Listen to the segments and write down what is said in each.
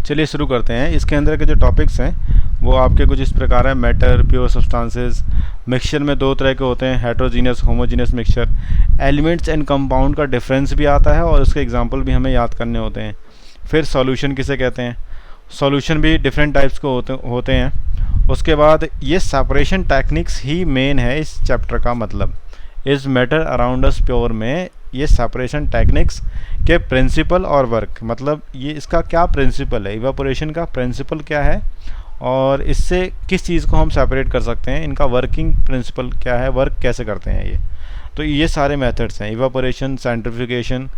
चलिए शुरू करते हैं। इसके अंदर के जो टॉपिक्स हैं वो आपके कुछ इस प्रकार हैं। मैटर, प्योर सब्सटेंसेस, मिक्सचर में दो तरह के होते हैं, heterogeneous, homogeneous mixture. Elements and compound का डिफरेंस भी आता है और उसके एग्जांपल भी हमें याद करने होते हैं। फिर सॉल्यूशन किसे कहते हैं, सॉल्यूशन भी डिफरेंट टाइप्स को होते हैं। उसके बाद ये सेपरेशन टेक्निक्स ही मेन है इस चैप्टर का। मतलब इस मैटर अराउंड अस प्योर में ये सेपरेशन टेक्निक्स के प्रिंसिपल और वर्क, मतलब ये इसका क्या प्रिंसिपल है, इवापोरेशन का प्रिंसिपल क्या है और इससे किस चीज़ को हम सेपरेट कर सकते हैं, इनका वर्किंग प्रिंसिपल क्या है, वर्क कैसे करते हैं ये। तो ये सारे मेथड्स हैं, evaporation, सेंट्रिफिकेशन,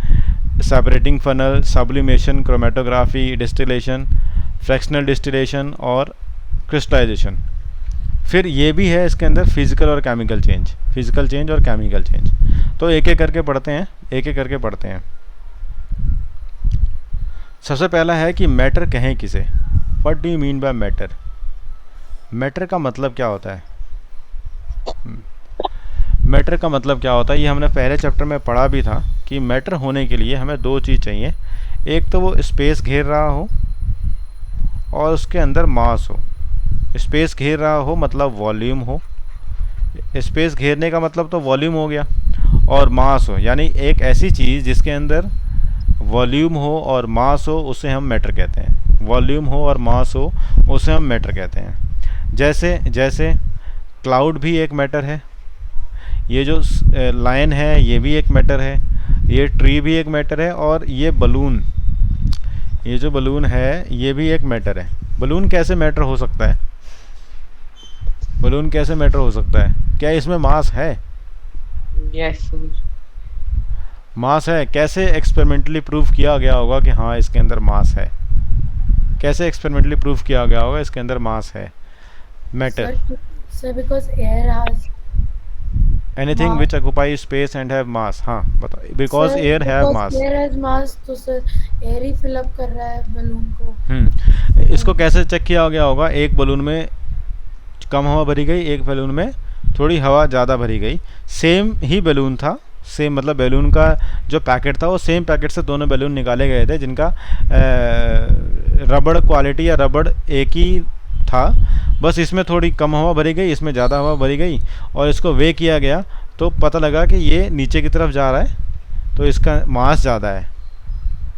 separating funnel, sublimation, chromatography, distillation, fractional distillation और क्रिस्टलाइजेशन। फिर ये भी है इसके अंदर फिजिकल और केमिकल चेंज, फिजिकल चेंज और केमिकल चेंज। तो एक एक करके पढ़ते हैं, एक एक करके पढ़ते हैं। सबसे पहला है कि मैटर कहें किसे। What do you mean by matter. Matter का मतलब क्या होता है, मैटर का मतलब क्या होता है ये हमने पहले चैप्टर में पढ़ा भी था कि मैटर होने के लिए हमें दो चीज़ चाहिए। एक तो वो स्पेस घेर रहा हो और उसके अंदर मास हो। स्पेस घेर रहा हो मतलब वॉल्यूम हो, स्पेस घेरने का मतलब तो वॉल्यूम हो गया, और मास हो यानी एक ऐसी चीज़ जिसके अंदर वॉल्यूम हो और मास हो उसे हम मैटर कहते हैं। वॉल्यूम हो और मास हो उसे हम मैटर कहते हैं। जैसे जैसे क्लाउड भी एक मैटर है, ये जो लाइन है ये भी एक मैटर है, ये ट्री भी एक मैटर है, और ये बलून, ये जो बलून है ये भी एक मैटर है। बलून कैसे मैटर हो सकता है, बलून कैसे मैटर हो सकता है, क्या इसमें मास है? यस। मास है। कैसे एक्सपेरिमेंटली प्रूव किया गया होगा कि हाँ इसके अंदर मास है, कैसे एक्सपेरिमेंटली प्रूव किया गया होगा इसके अंदर मास है, matter. Sir, because air has anything mass. Which occupy space and have मास। हाँ बताओ, because Sir, air have because mass. air has mass, तो सर एयर ही फिल अप कर रहा है बलून को। इसको कैसे चेक किया गया होगा, एक बलून में कम हवा भरी गई, एक बैलून में थोड़ी हवा ज़्यादा भरी गई, सेम ही बैलून था, सेम मतलब बैलून का जो पैकेट था वो सेम पैकेट से दोनों बैलून निकाले गए थे जिनका रबड़ क्वालिटी या रबड़ एक ही था, बस इसमें थोड़ी कम हवा भरी गई, इसमें ज़्यादा हवा भरी गई, और इसको वे किया गया तो पता लगा कि ये नीचे की तरफ जा रहा है तो इसका मास ज़्यादा है,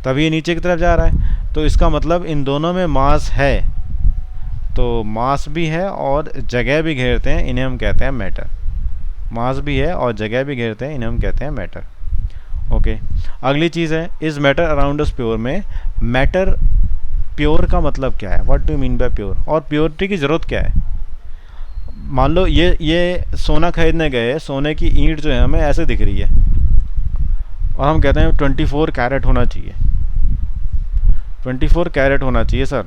तभी ये नीचे की तरफ जा रहा है। तो इसका मतलब इन दोनों में मास है, तो मास भी है और जगह भी घेरते हैं, इन्हें हम कहते हैं मैटर। मास भी है और जगह भी घेरते हैं, इन्हें हम कहते हैं मैटर। ओके, अगली चीज़ है is matter around us pure में। मैटर प्योर का मतलब क्या है, what do mean by pure, और प्योरिटी की ज़रूरत क्या है। मान लो ये सोना खरीदने गए, सोने की ईंट जो है हमें ऐसे दिख रही है और हम कहते हैं 24 कैरेट होना चाहिए, 24 कैरेट होना चाहिए सर।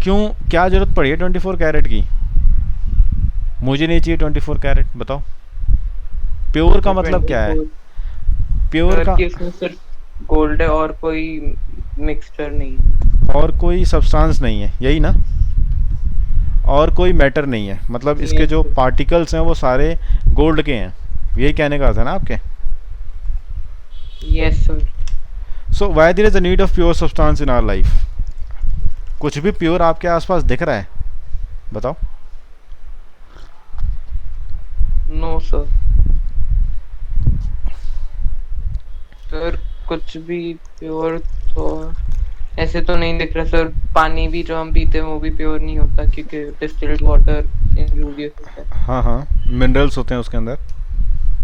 क्यों, क्या ज़रूरत पड़ी है 24 कैरेट की, मुझे नहीं चाहिए 24 कैरेट, बताओ। प्योर का मतलब क्या है, 24 प्योर का कि उसमें सिर्फ गोल्ड है और कोई मिक्सचर नहीं है। और कोई सब्सटेंस नहीं है, यही ना, और कोई मैटर नहीं है, मतलब इसके जो Yes, पार्टिकल्स हैं वो सारे गोल्ड के हैं, यही कहने का था ना आपके। yes sir. So why there is the need of pure substance in our life. कुछ भी प्योर आपके आसपास दिख रहा है, बताओ। No sir. सर कुछ भी प्योर तो ऐसे तो नहीं दिख रहा सर। पानी भी जो हम पीते हैं वो भी प्योर नहीं होता क्योंकि डिस्टिल्ड वाटर इंग्रेडिएंट होता है। हाँ हाँ, मिनरल्स होते हैं उसके अंदर।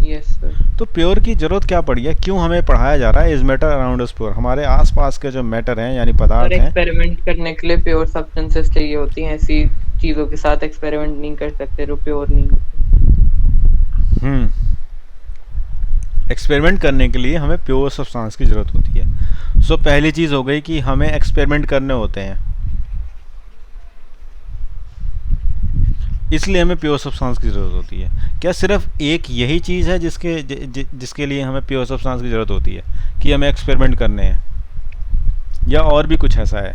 Yes sir. तो प्योर की ज़रूरत क्या पड़ी है, क्यों हमें पढ़ाया जा रहा है is matter around us pure. हमारे आसपास के जो मैटर हैं यानी और पदार्थ हैं। एक्सपेरिमेंट करने के लिए प्योर सब्सटेंसेस चाहिए होती हैं। ऐसी चीजों के साथ एक्सपेरिमेंट नहीं कर सकते जो प्योर नहीं होते। एक्सपेरिमेंट करने के लिए हमें प्योर सब्सटेंस की ज़रूरत होती है। सो पहली चीज़ हो गई कि हमें एक्सपेरिमेंट करने होते हैं, इसलिए हमें प्योर सब्सटेंस की ज़रूरत होती है। क्या सिर्फ एक यही चीज़ है जिसके लिए हमें प्योर सब्सटेंस की ज़रूरत होती है कि हमें एक्सपेरिमेंट करने हैं, या और भी कुछ ऐसा है?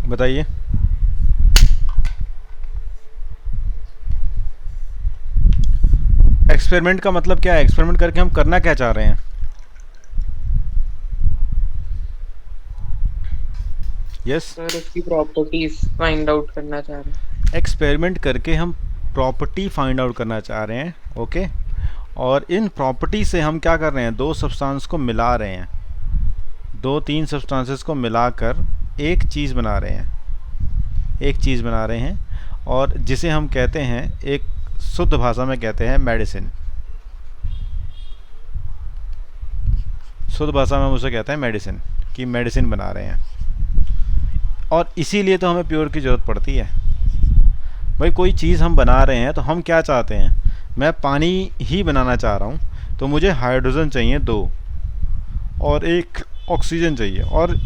बताइए। एक्सपेरिमेंट का मतलब क्या है? एक्सपेरिमेंट करके हम करना क्या चाह रहे हैं? यस, सर उसकी प्रॉपर्टीज फाइंड आउट करना चाह रहे हैं। एक्सपेरिमेंट करके हम प्रॉपर्टी फाइंड आउट करना चाह रहे हैं। ओके, और इन प्रॉपर्टी से हम क्या कर रहे हैं? दो सब्सटेंस को मिला रहे हैं, दो तीन सब्सटेंसेस को मिलाकर एक चीज़ बना रहे हैं, एक चीज़ बना रहे हैं, और जिसे हम कहते हैं, एक शुद्ध भाषा में कहते हैं मेडिसिन। शुद्ध भाषा में हम उसे कहते हैं मेडिसिन, कि मेडिसिन बना रहे हैं। और इसीलिए तो हमें प्योर की ज़रूरत पड़ती है। भाई कोई चीज़ हम बना रहे हैं तो हम क्या चाहते हैं? मैं पानी ही बनाना चाह रहा हूँ, तो मुझे हाइड्रोजन चाहिए 2 और एक ऑक्सीजन चाहिए। और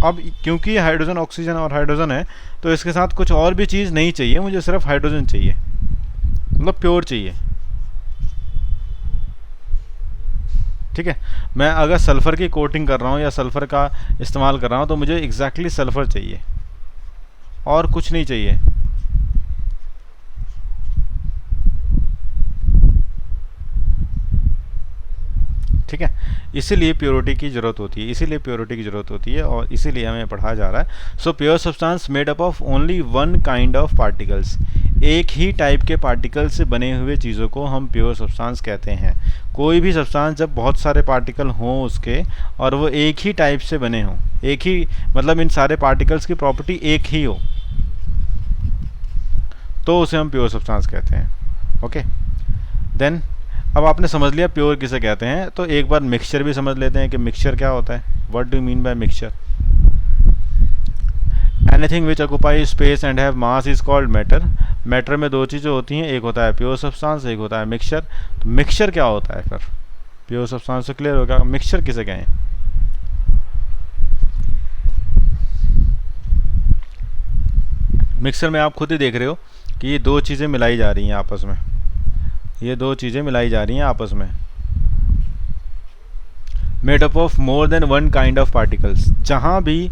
अब क्योंकि हाइड्रोजन ऑक्सीजन और हाइड्रोजन है, तो इसके साथ कुछ और भी चीज़ नहीं चाहिए, मुझे सिर्फ हाइड्रोजन चाहिए, मतलब प्योर चाहिए। ठीक है, मैं अगर सल्फ़र की कोटिंग कर रहा हूँ या सल्फ़र का इस्तेमाल कर रहा हूँ, तो मुझे एग्जैक्टली सल्फ़र चाहिए और कुछ नहीं चाहिए। ठीक है, इसीलिए प्योरिटी की ज़रूरत होती है, इसीलिए प्योरिटी की ज़रूरत होती है, और इसीलिए हमें पढ़ाया जा रहा है। So pure substance made up of only one kind of particles, एक ही टाइप के पार्टिकल से बने हुए चीज़ों को हम प्योर सब्सटेंस कहते हैं। कोई भी सब्सटेंस जब बहुत सारे पार्टिकल हों उसके, और वो एक ही टाइप से बने हों, एक ही मतलब इन सारे पार्टिकल्स की प्रॉपर्टी एक ही हो, तो उसे हम प्योर सब्सटेंस कहते हैं। ओके, देन अब आपने समझ लिया प्योर किसे कहते हैं, तो एक बार मिक्सचर भी समझ लेते हैं कि मिक्सचर क्या होता है। What do you mean by mixture? Anything which occupy space and have mass is called matter. Matter में दो चीज़ें होती हैं, एक होता है प्योर सब्सटेंस, एक होता है मिक्सचर। तो मिक्सचर क्या होता है फिर? प्योर सब्सटेंस से क्लियर होगा, मिक्सचर किसे कहें? मिक्सचर में आप खुद ही देख रहे हो कि ये दो चीज़ें मिलाई जा रही हैं आपस में, ये दो चीज़ें मिलाई जा रही हैं आपस में। Made up of more than one kind of particles, जहाँ भी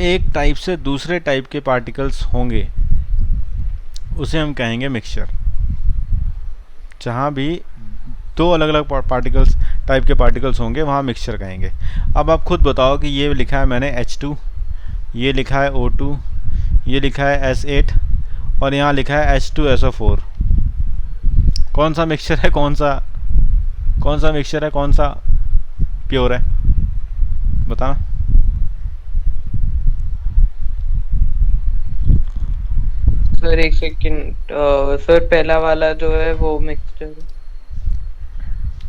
एक टाइप से दूसरे टाइप के पार्टिकल्स होंगे उसे हम कहेंगे मिक्सचर। जहाँ भी दो अलग अलग पार्टिकल्स टाइप के पार्टिकल्स होंगे वहाँ मिक्सचर कहेंगे। अब आप खुद बताओ कि ये लिखा है मैंने H2, ये लिखा है O2, ये लिखा है S8 और यहाँ लिखा है H2SO4। कौन सा मिक्सचर है? कौन सा मिक्सचर है? कौन सा प्योर है? बताना। सर एक सेकंड, सर पहला वाला जो है वो मिक्सचर है।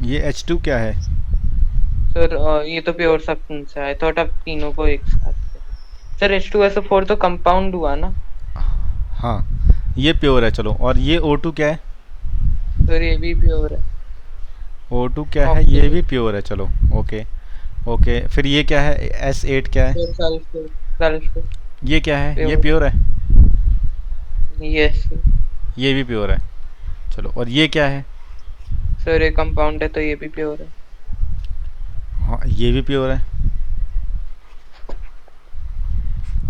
ये H2 क्या है? सर ये तो प्योर सब्सटेंस है। आई थॉट आप तीनों को एक साथ। सर H2SO4 तो कंपाउंड हुआ ना? हाँ, ये प्योर है। चलो, और ये O2 क्या है? सर ये भी प्योर है। O2 क्या है? ये भी प्योर है। चलो, ओके ओके। फिर ये क्या है? S8 क्या है? सल्फर, सल्फर ये क्या है? ये प्योर। प्योर है। यस ये भी प्योर है। चलो, और ये क्या है? सर, ये कंपाउंड है तो ये भी प्योर है। हाँ, ये भी प्योर है।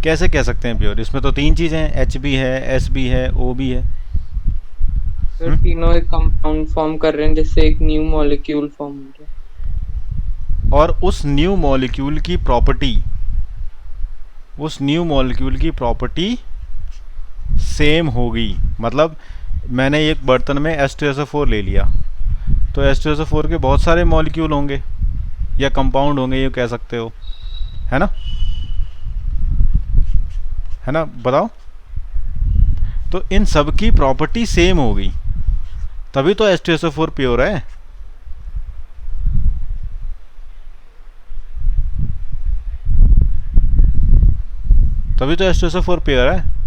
कैसे कह सकते हैं प्योर? इसमें तो तीन चीज़ें हैं, H भी है, S भी है, O भी है। सर तीनों एक कंपाउंड फॉर्म कर रहे हैं जिससे एक न्यू मॉलिक्यूल फॉर्म हो रहा है। और उस न्यू मॉलिक्यूल की प्रॉपर्टी सेम होगी। मतलब मैंने एक बर्तन में H2SO4 ले लिया, तो H2SO4 के बहुत सारे मॉलिक्यूल होंगे या कंपाउंड होंगे, ये कह सकते हो, है ना? है ना? बताओ। तो इन सब की प्रॉपर्टी सेम होगी, तभी तो H2SO4 प्योर है। तभी तो H2SO4 प्योर है।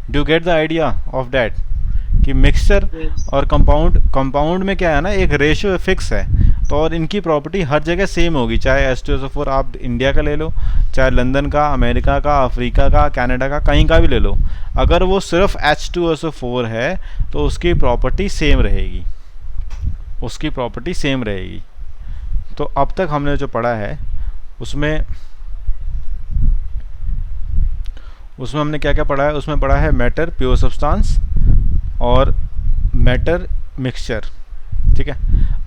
Do you get the idea of that? कि मिक्सचर और कंपाउंड में क्या है ना, एक रेशियो फिक्स है, तो और इनकी प्रॉपर्टी हर जगह सेम होगी। चाहे H2SO4 आप इंडिया का ले लो, चाहे लंदन का, अमेरिका का, अफ्रीका का, कनाडा का, कहीं का भी ले लो, अगर वो सिर्फ H2SO4 है तो उसकी प्रॉपर्टी सेम रहेगी, उसकी प्रॉपर्टी सेम रहेगी। तो अब तक हमने जो पढ़ा है उसमें हमने क्या क्या पढ़ा है? उसमें पढ़ा है मैटर प्योर सब्सटेंस और मैटर मिक्सचर। ठीक है।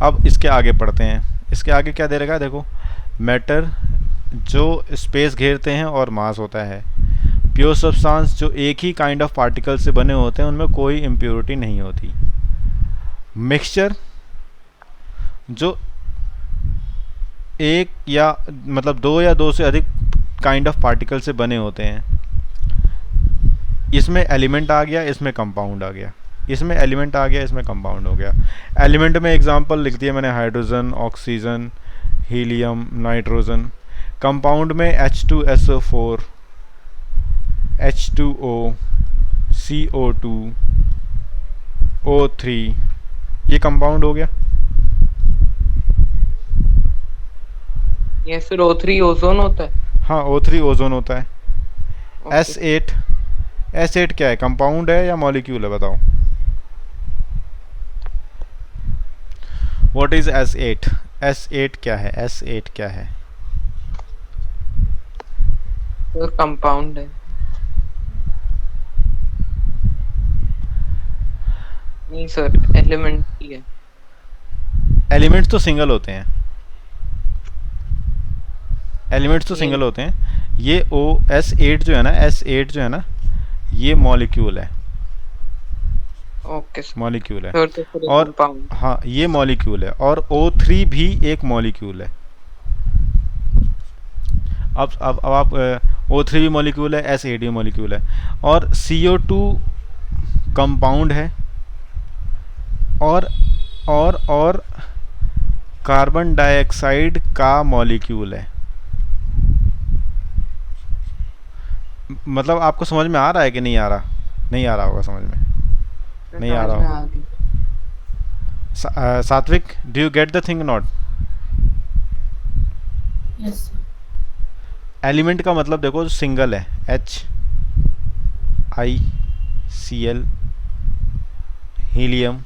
अब इसके आगे पढ़ते हैं। इसके आगे क्या दे रखा है देखो, मैटर जो स्पेस घेरते हैं और मास होता है। प्योर सब्सटेंस जो एक ही काइंड ऑफ पार्टिकल से बने होते हैं, उनमें कोई इम्प्योरिटी नहीं होती। मिक्सचर जो एक या मतलब दो या दो से अधिक काइंड ऑफ पार्टिकल से बने होते हैं। इसमें एलिमेंट आ गया, इसमें कंपाउंड आ गया, इसमें एलिमेंट आ गया, इसमें कंपाउंड हो गया। एलिमेंट में एग्जांपल लिख दिया मैंने, hydrogen, oxygen, helium, nitrogen. Compound में H2SO4, H2O, CO2, O3, ये कंपाउंड हो गया। ये फिर O3 ओजोन होता है। हाँ, O3 ओजोन होता है। ओके। S8 क्या है, कंपाउंड है या मॉलिक्यूल है, बताओ। What is S8? S8 क्या है, S8 क्या है? तो कंपाउंड है। नहीं सर, एलिमेंट ही है। एलिमेंट्स तो सिंगल होते हैं, एलिमेंट्स तो सिंगल होते हैं। ये S8 जो है ना, S8 जो है ना, ये मॉलिक्यूल है, ओके सर। मॉलिक्यूल है। सर तो फिर और कंपाउंड। हाँ, ये मॉलिक्यूल है। और O3 भी एक मॉलिक्यूल है। अब आप O3 भी मॉलिक्यूल है, S8 भी मॉलिक्यूल है। और CO2 कंपाउंड है। और कार्बन डाइऑक्साइड का मॉलिक्यूल है। मतलब आपको समझ में आ रहा है कि नहीं आ रहा? नहीं आ रहा होगा समझ में, नहीं आ रहा होगा। सात्विक, do you get the thing not? Yes sir. Element का मतलब देखो, सिंगल है, HiCl, हीलियम,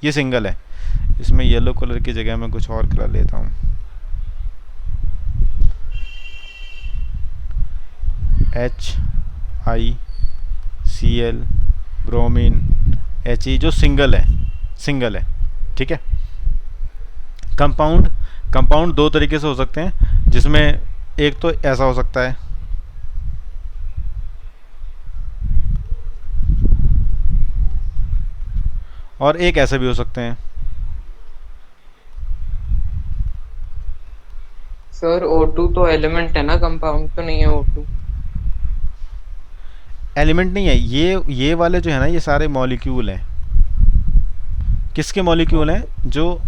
ये सिंगल है। इसमें येलो कलर की जगह मैं कुछ और कलर लेता हूँ। HiCl, ब्रोमीन, He जो सिंगल है, ठीक है। कंपाउंड दो तरीके से हो सकते हैं, जिसमें एक तो ऐसा हो सकता है, और एक ऐसे भी हो सकते हैं। सर O2 तो एलिमेंट है ना, कंपाउंड तो नहीं है O2। एलिमेंट नहीं है, ये वाले जो है ना, ये सारे मॉलिक्यूल हैं। किसके मॉलिक्यूल हैं? जो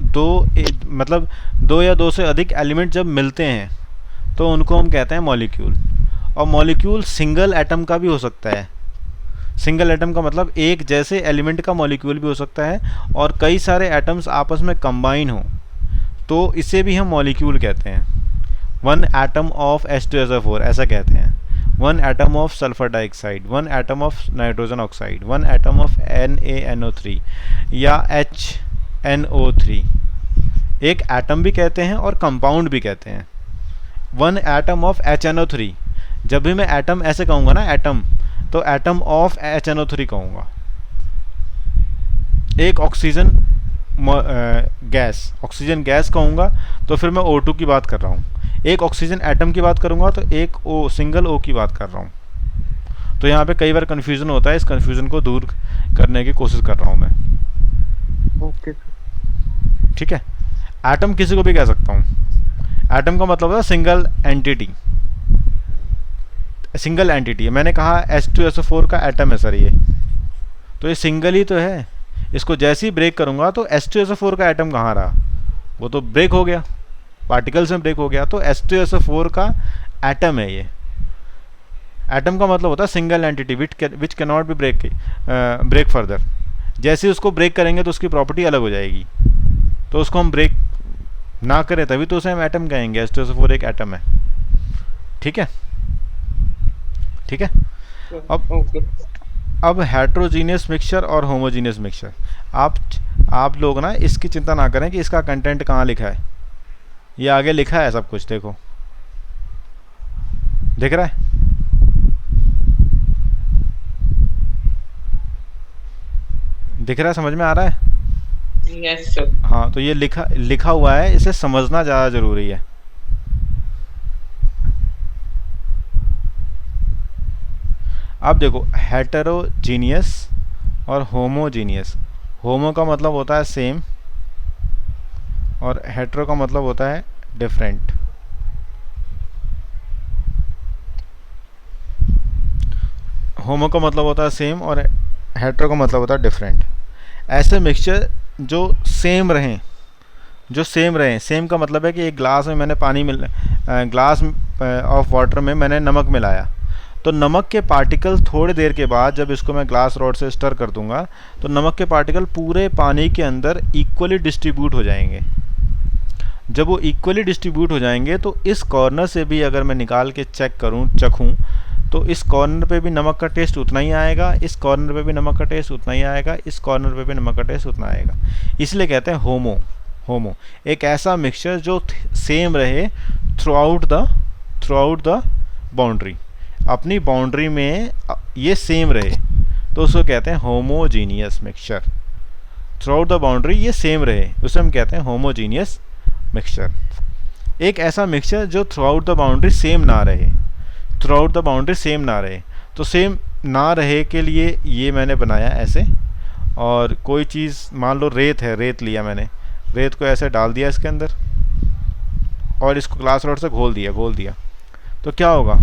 मतलब दो या दो से अधिक एलिमेंट जब मिलते हैं तो उनको हम कहते हैं मॉलिक्यूल। और मॉलिक्यूल सिंगल एटम का भी हो सकता है। सिंगल एटम का मतलब एक जैसे एलिमेंट का मॉलिक्यूल भी हो सकता है, और कई सारे एटम्स आपस में कंबाइन हो तो इसे भी हम मॉलिक्यूल कहते हैं। वन एटम ऑफ H2SO4 ऐसा कहते हैं। One atom of sulphur dioxide, one atom of nitrogen oxide, one atom of NaNO3 या HNO3, एक एटम भी कहते हैं और कंपाउंड भी कहते हैं। वन एटम ऑफ HNO3, जब भी मैं एटम ऐसे कहूँगा ना, एटम, तो एटम ऑफ HNO3 कहूँगा। एक ऑक्सीजन ऑक्सीजन गैस कहूँगा तो फिर मैं O2 की बात कर रहा हूँ। एक ऑक्सीजन एटम की बात करूँगा तो एक सिंगल O की बात कर रहा हूँ। तो यहाँ पे कई बार कन्फ्यूज़न होता है, इस कन्फ्यूज़न को दूर करने की कोशिश कर रहा हूँ मैं। ओके। ठीक है। एटम किसी को भी कह सकता हूँ। एटम का मतलब है सिंगल एंटिटी, सिंगल एंटिटी है। मैंने कहा H2SO4 का एटम है सर ये, तो ये सिंगल ही तो है। इसको जैसे ही ब्रेक करूँगा तो H2SO4 का एटम कहाँ रहा? वो तो ब्रेक हो गया, पार्टिकल्स में ब्रेक हो गया। तो H2SO4 का एटम है ये। एटम का मतलब होता है single entity which can not be break further. जैसे ही उसको ब्रेक करेंगे तो उसकी प्रॉपर्टी अलग हो जाएगी, तो उसको हम ब्रेक ना करें तभी तो उसे हम एटम कहेंगे। H2SO4 एक एटम है। ठीक है, ठीक है। अब हेट्रोजीनियस मिक्सचर और होमोजीनियस मिक्सचर, आप लोग ना इसकी चिंता ना करें कि इसका कंटेंट कहाँ लिखा है। ये आगे लिखा है सब कुछ, देखो, दिख रहा है? दिख रहा है, समझ में आ रहा है? Yes sir. हाँ, तो ये लिखा हुआ है, इसे समझना ज़्यादा ज़रूरी है। अब देखो, हेटेरोजीनियस और होमोजीनियस। होमो का मतलब होता है सेम और हेटेरो का मतलब होता है डिफरेंट। होमो का मतलब होता है सेम और हेटेरो का मतलब होता है डिफरेंट। ऐसे मिक्सचर जो सेम रहें, सेम का मतलब है कि एक ग्लास में मैंने ग्लास ऑफ वाटर में मैंने नमक मिलाया, तो नमक के पार्टिकल थोड़ी देर के बाद जब इसको मैं ग्लास रॉड से स्टर कर दूंगा तो नमक के पार्टिकल पूरे पानी के अंदर इक्वली डिस्ट्रीब्यूट हो जाएंगे। जब वो इक्वली डिस्ट्रीब्यूट हो जाएंगे तो इस कॉर्नर से भी अगर मैं निकाल के चखूँ तो इस कॉर्नर पे भी नमक का टेस्ट उतना ही आएगा, इस कॉर्नर पे भी नमक का टेस्ट उतना ही आएगा, इस कॉर्नर पे भी नमक का टेस्ट उतना आएगा। इसलिए कहते हैं होमो। एक ऐसा मिक्सचर जो सेम रहे थ्रू आउट द बाउंड्री, अपनी बाउंड्री में ये सेम रहे, तो उसको कहते हैं homogeneous mixture. Through out the boundary ये सेम रहे, उसे हम कहते हैं होमोजीनियस मिक्सचर। एक ऐसा मिक्सचर जो through out the boundary same ना रहे, तो सेम ना रहे के लिए ये मैंने बनाया ऐसे। और कोई चीज़ मान लो रेत लिया मैंने, रेत को ऐसे डाल दिया इसके अंदर और इसको ग्लास रॉड से घोल दिया, तो क्या होगा,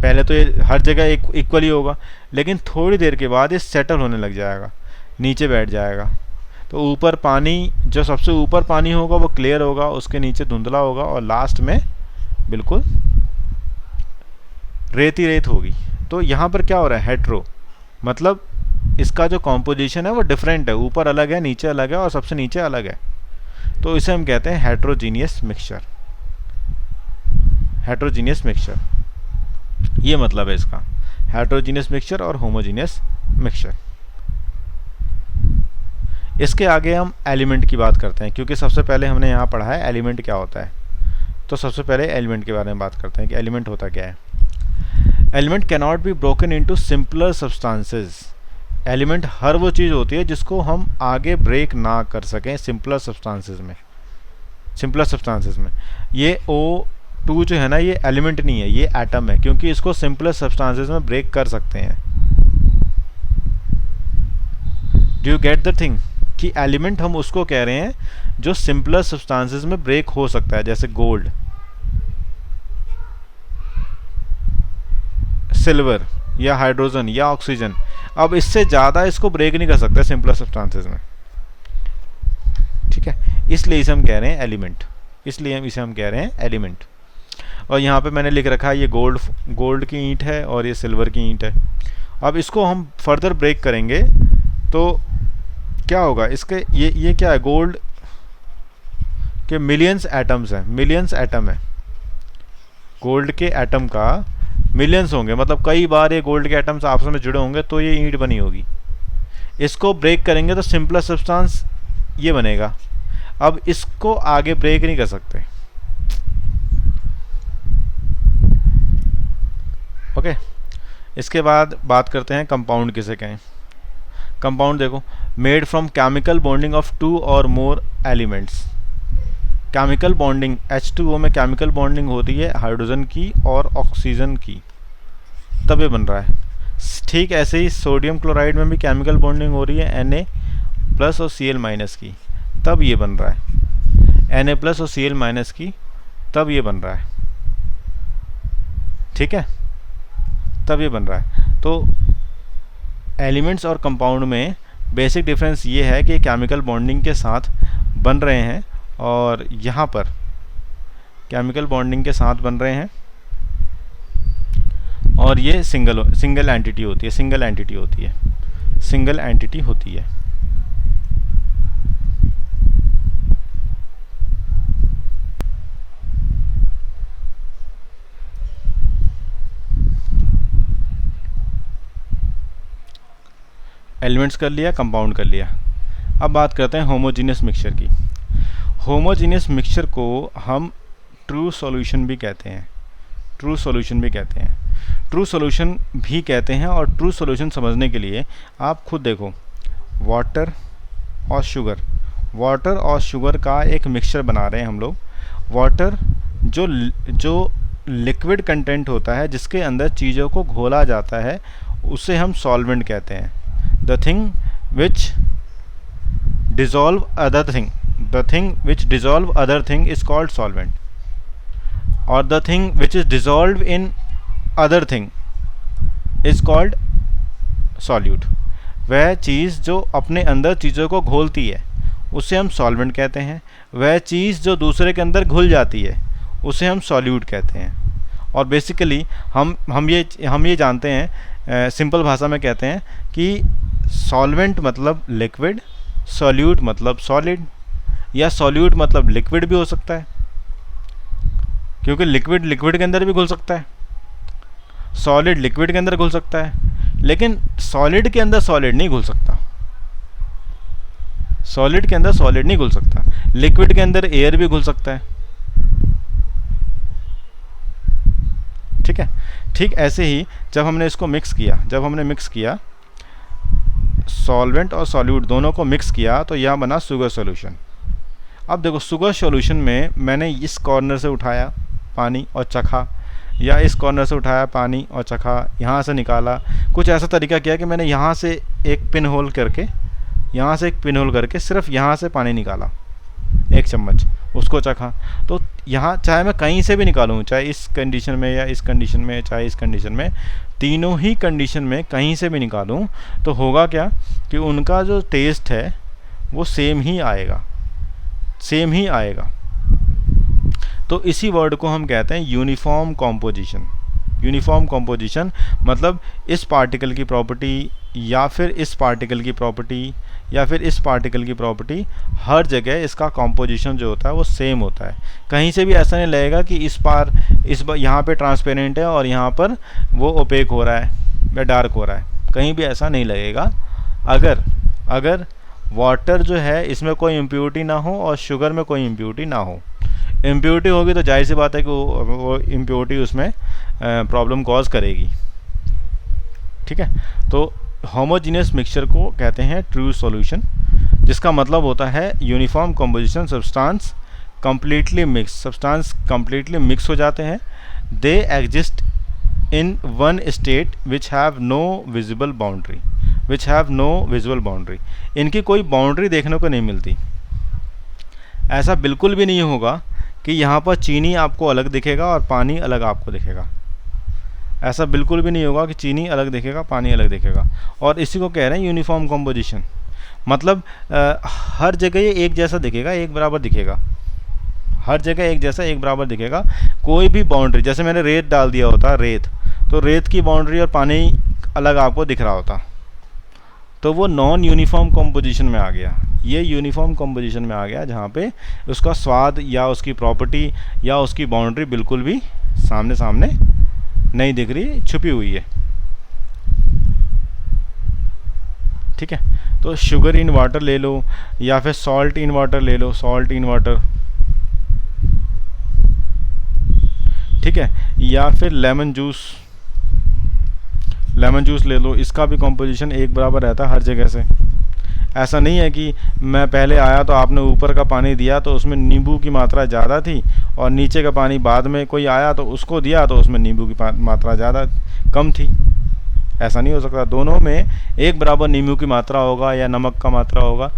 पहले तो ये हर जगह इक्वली होगा, लेकिन थोड़ी देर के बाद ये सेटल होने लग जाएगा, नीचे बैठ जाएगा। तो ऊपर पानी, जो सबसे ऊपर पानी होगा वो क्लियर होगा, उसके नीचे धुंधला होगा और लास्ट में बिल्कुल रेत होगी। तो यहाँ पर क्या हो रहा है, हेट्रो मतलब इसका जो कॉम्पोजिशन है वो डिफरेंट है, ऊपर अलग है, नीचे अलग है और सबसे नीचे अलग है, तो इसे हम कहते हैं हेट्रोजीनियस मिक्सचर। ये मतलब है इसका, हेट्रोजीनियस मिक्सचर और होमोजीनियस मिक्सचर। इसके आगे हम एलिमेंट की बात करते हैं, क्योंकि सबसे पहले हमने यहाँ पढ़ा है एलिमेंट क्या होता है। तो सबसे पहले एलिमेंट के बारे में बात करते हैं कि एलिमेंट होता क्या है। Element cannot be broken into simpler substances. Element हर वो चीज़ होती है जिसको हम आगे ब्रेक ना कर सकें सिंपलर सब्सटेंसेस में। ये O2 जो है ना, ये एलिमेंट नहीं है, ये एटम है, क्योंकि इसको सिंपलर सब्सटेंसेस में ब्रेक कर सकते हैं। Do you get the thing कि एलिमेंट हम उसको कह रहे हैं जो सिंपलर सब्सटेंसेस में ब्रेक हो सकता है, जैसे गोल्ड, सिल्वर या हाइड्रोजन या ऑक्सीजन। अब इससे ज़्यादा इसको ब्रेक नहीं कर सकते सिंपलर सब्सटेंसेस में, ठीक है, इसलिए इसे हम कह रहे हैं एलिमेंट। और यहाँ पे मैंने लिख रखा है ये गोल्ड की ईंट है और ये सिल्वर की ईंट है। अब इसको हम फर्दर ब्रेक करेंगे तो क्या होगा, इसके ये क्या है, गोल्ड के मिलियंस एटम है, गोल्ड के एटम का मिलियंस होंगे, मतलब कई बार ये गोल्ड के एटम्स आपस में जुड़े होंगे तो ये ईंट बनी होगी। इसको ब्रेक करेंगे तो सिंपलर सब्सटेंस ये बनेगा। अब इसको आगे ब्रेक नहीं कर सकते, ओके। इसके बाद बात करते हैं कंपाउंड किसे कहें। कंपाउंड देखो, made from chemical bonding of 2 और more elements. Chemical bonding, H2O में केमिकल बॉन्डिंग होती है हाइड्रोजन की और ऑक्सीजन की, तब ये बन रहा है। ठीक ऐसे ही सोडियम क्लोराइड में भी केमिकल बॉन्डिंग हो रही है Na+ और Cl- की, तब ये बन रहा है। Na+ और Cl- की, तब ये बन रहा है, ठीक है, तब ये बन रहा है। तो एलिमेंट्स और कंपाउंड में बेसिक डिफरेंस ये है कि केमिकल बॉन्डिंग के साथ बन रहे हैं और यहाँ पर केमिकल बॉन्डिंग के साथ बन रहे हैं और ये सिंगल एंटिटी होती है। एलिमेंट्स कर लिया, कंपाउंड कर लिया। अब बात करते हैं होमोजीनियस मिक्सचर की। होमोजीनियस मिक्सचर को हम ट्रू सॉल्यूशन भी कहते हैं, ट्रू सॉल्यूशन भी कहते हैं। और ट्रू सॉल्यूशन समझने के लिए आप खुद देखो, वाटर और शुगर, वाटर और शुगर का एक मिक्सचर बना रहे हैं हम लोग। वाटर जो लिक्विड कंटेंट होता है, जिसके अंदर चीज़ों को घोला जाता है, उसे हम सॉल्वेंट कहते हैं। The thing which dissolve other thing, the thing which dissolve other thing is called solvent, or the thing which is dissolved in other thing is called solute। वह चीज़ जो अपने अंदर चीज़ों को घोलती है उसे हम सॉल्वेंट कहते हैं, वह चीज़ जो दूसरे के अंदर घुल जाती है उसे हम सॉल्यूट कहते हैं। और बेसिकली हम ये जानते हैं, सिंपल भाषा में कहते हैं कि सॉल्वेंट मतलब लिक्विड, सॉल्यूट मतलब सॉलिड, या सॉल्यूट मतलब लिक्विड भी हो सकता है, क्योंकि लिक्विड लिक्विड के अंदर भी घुल सकता है, सॉलिड लिक्विड के अंदर घुल सकता है, लेकिन सॉलिड के अंदर सॉलिड नहीं घुल सकता, सॉलिड के अंदर सॉलिड नहीं घुल सकता। लिक्विड के अंदर एयर भी घुल सकता है। ठीक है, ठीक ऐसे ही जब हमने इसको मिक्स किया, सॉल्वेंट और सॉल्यूट दोनों को मिक्स किया, तो यह बना शुगर सॉल्यूशन। अब देखो, शुगर सॉल्यूशन में मैंने इस कॉर्नर से उठाया पानी और चखा, या इस कॉर्नर से उठाया पानी और चखा, यहाँ से निकाला, कुछ ऐसा तरीका किया कि मैंने यहाँ से एक पिन होल करके सिर्फ यहाँ से पानी निकाला, 1 चम्मच, उसको चखा। तो यहाँ चाहे मैं कहीं से भी निकालूँ, चाहे इस कंडीशन में या इस कंडीशन में, चाहे इस कंडीशन में, तीनों ही कंडीशन में कहीं से भी निकालूँ, तो होगा क्या कि उनका जो टेस्ट है वो सेम ही आएगा। तो इसी वर्ड को हम कहते हैं यूनिफॉर्म कॉम्पोजिशन। यूनिफॉर्म कॉम्पोजिशन मतलब इस पार्टिकल की प्रॉपर्टी या फिर इस पार्टिकल की प्रॉपर्टी या फिर इस पार्टिकल की प्रॉपर्टी, हर जगह इसका कॉम्पोजिशन जो होता है वो सेम होता है। कहीं से भी ऐसा नहीं लगेगा कि इस बार यहाँ पे ट्रांसपेरेंट है और यहाँ पर वो ओपेक हो रहा है या डार्क हो रहा है, कहीं भी ऐसा नहीं लगेगा। अगर वाटर जो है इसमें कोई इम्प्योरिटी ना हो और शुगर में कोई इम्प्योरिटी ना हो। इम्प्योरिटी होगी तो जाहिर सी बात है कि वो इम्प्योरिटी उसमें प्रॉब्लम कॉज करेगी। ठीक है, तो होमोजीनियस मिक्सचर को कहते हैं ट्रू सॉल्यूशन, जिसका मतलब होता है uniform composition, substance completely mix हो जाते हैं। They exist in one state which have no visible boundary. इनकी कोई बाउंड्री देखने को नहीं मिलती। ऐसा बिल्कुल भी नहीं होगा कि यहाँ पर चीनी आपको अलग दिखेगा और पानी अलग आपको दिखेगा। ऐसा बिल्कुल भी नहीं होगा कि चीनी अलग दिखेगा, पानी अलग दिखेगा। और इसी को कह रहे हैं यूनिफॉर्म कंपोजिशन। मतलब हर जगह ये एक जैसा दिखेगा, एक बराबर दिखेगा, हर जगह एक जैसा एक बराबर दिखेगा। कोई भी बाउंड्री, जैसे मैंने रेत डाल दिया होता, तो रेत की बाउंड्री और पानी अलग आपको दिख रहा होता, तो वो नॉन यूनिफॉर्म कंपोजिशन में आ गया। ये यूनिफॉर्म कंपोजिशन में आ गया जहाँ पे उसका स्वाद या उसकी प्रॉपर्टी या उसकी बाउंड्री बिल्कुल भी सामने नहीं दिख रही, छुपी हुई है। ठीक है, तो शुगर इन वाटर ले लो या फिर सॉल्ट इन वाटर ले लो, ठीक है, या फिर लेमन जूस ले लो, इसका भी कंपोजिशन एक बराबर रहता है हर जगह से। ऐसा नहीं है कि मैं पहले आया तो आपने ऊपर का पानी दिया तो उसमें नींबू की मात्रा ज़्यादा थी और नीचे का पानी बाद में कोई आया तो उसको दिया तो उसमें नींबू की मात्रा कम थी। ऐसा नहीं हो सकता। दोनों में एक बराबर नींबू की मात्रा होगा या नमक का मात्रा होगा,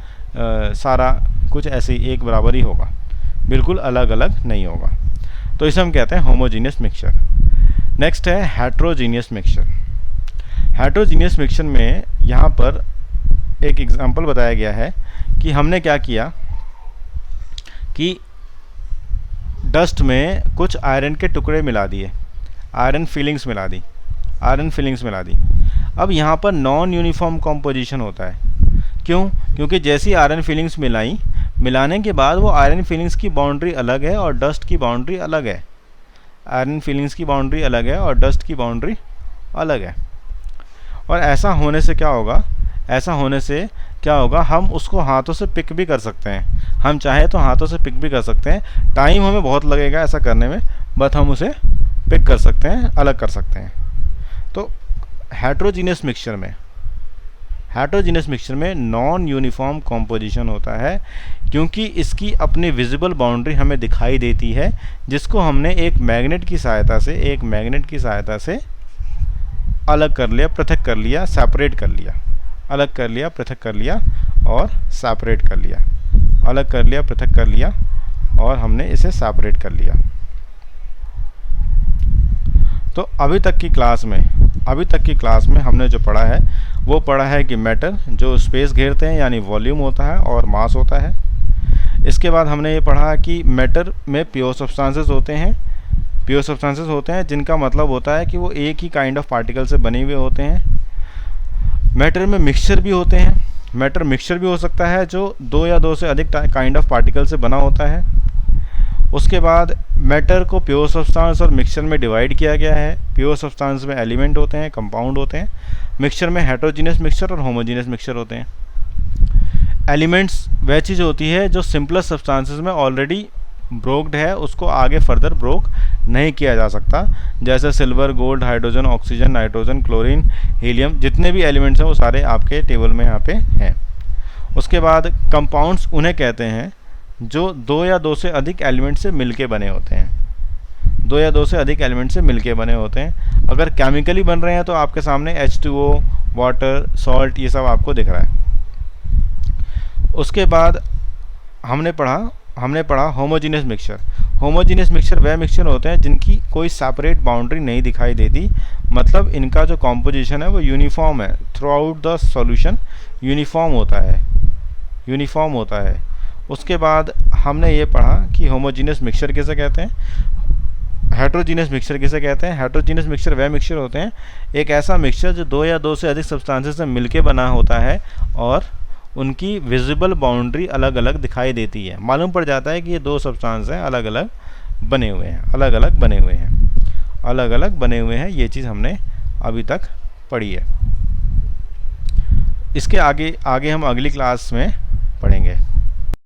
सारा कुछ ऐसे ही एक बराबर ही होगा, बिल्कुल अलग अलग नहीं होगा। तो इसे हम कहते हैं होमोजीनियस मिक्सचर। नेक्स्ट है हेट्रोजीनियस मिक्सचर। हेट्रोजीनियस मिक्सचर में यहाँ पर एक एग्जांपल बताया गया है कि हमने क्या किया कि डस्ट में कुछ आयरन के टुकड़े मिला दिए, आयरन फिलिंग्स मिला दी। अब यहाँ पर नॉन यूनिफॉर्म कंपोजिशन होता है। क्यों? क्योंकि जैसी आयरन फिलिंग्स मिलाने के बाद वो आयरन फिलिंग्स की बाउंड्री अलग है और डस्ट की बाउंड्री अलग है। आयरन फिलिंग्स की बाउंड्री अलग है और डस्ट की बाउंड्री अलग है। और ऐसा होने से क्या होगा, हम उसको हाथों से पिक भी कर सकते हैं। हम चाहे तो हाथों से पिक भी कर सकते हैं। टाइम हमें बहुत लगेगा ऐसा करने में, बट हम उसे पिक कर सकते हैं, अलग कर सकते हैं। तो हेट्रोजीनियस हेट्रोजीनियस मिक्सचर में नॉन यूनिफॉर्म कॉम्पोजिशन होता है, क्योंकि इसकी अपनी विजिबल बाउंड्री हमें दिखाई देती है, जिसको हमने एक मैग्नेट की सहायता से अलग कर लिया, पृथक कर लिया, सेपरेट कर लिया, अलग कर लिया, पृथक कर लिया और सेपरेट कर लिया, अलग कर लिया, पृथक कर लिया और हमने इसे सेपरेट कर लिया। तो अभी तक की क्लास में हमने जो पढ़ा है वो पढ़ा है कि मैटर जो स्पेस घेरते हैं यानी वॉल्यूम होता है और मास होता है। इसके बाद हमने ये पढ़ा कि मैटर में प्योर सब्सटेंसेस होते हैं, जिनका मतलब होता है कि वो एक ही काइंड ऑफ पार्टिकल से बने हुए होते हैं। मैटर में मिक्सचर भी होते हैं, मैटर मिक्सचर भी हो सकता है जो 2 या 2 से अधिक काइंड ऑफ पार्टिकल से बना होता है। उसके बाद मैटर को प्योर सब्सटेंस और मिक्सचर में डिवाइड किया गया है। प्योर सब्सटेंस में एलिमेंट होते हैं, कंपाउंड होते हैं, मिक्सचर में हेट्रोजीनियस मिक्सचर और होमोजीनियस मिक्सचर होते हैं। एलिमेंट्स वह चीज़ होती है जो सिंपलेस्ट सब्सटेंसेस में ऑलरेडी ब्रोक्ड है, उसको आगे फर्दर ब्रोक नहीं किया जा सकता, जैसे silver, gold, hydrogen, oxygen, nitrogen, chlorine, helium, जितने भी एलिमेंट्स हैं वो सारे आपके टेबल में यहाँ पे हैं। उसके बाद कंपाउंड्स उन्हें कहते हैं जो 2 या 2 से अधिक एलिमेंट से मिलके बने होते हैं, 2 या 2 से अधिक एलिमेंट से मिलके बने होते हैं। अगर केमिकली बन रहे हैं तो आपके सामने H2O, वाटर, सॉल्ट, ये सब आपको दिख रहा है। उसके बाद हमने पढ़ा होमोजीनियस मिक्सचर। होमोजीनियस मिक्सचर वह मिक्सचर होते हैं जिनकी कोई सेपरेट बाउंड्री नहीं दिखाई देती, मतलब इनका जो कॉम्पोजिशन है वो यूनिफॉर्म है, through out the solution uniform होता है। उसके बाद हमने ये पढ़ा कि होमोजीनियस मिक्सचर किसे कहते हैं, हेट्रोजीनियस मिक्सचर किसे कहते हैं। हेट्रोजीनियस मिक्सचर वह मिक्सचर होते हैं, एक ऐसा मिक्सचर जो 2 या 2 से अधिक सब्सटेंसेस से मिलके बना होता है और उनकी विजिबल बाउंड्री अलग अलग दिखाई देती है। मालूम पड़ जाता है कि ये 2 सब्सटेंस हैं, अलग अलग बने हुए हैं। ये चीज़ हमने अभी तक पढ़ी है। इसके आगे हम अगली क्लास में पढ़ेंगे।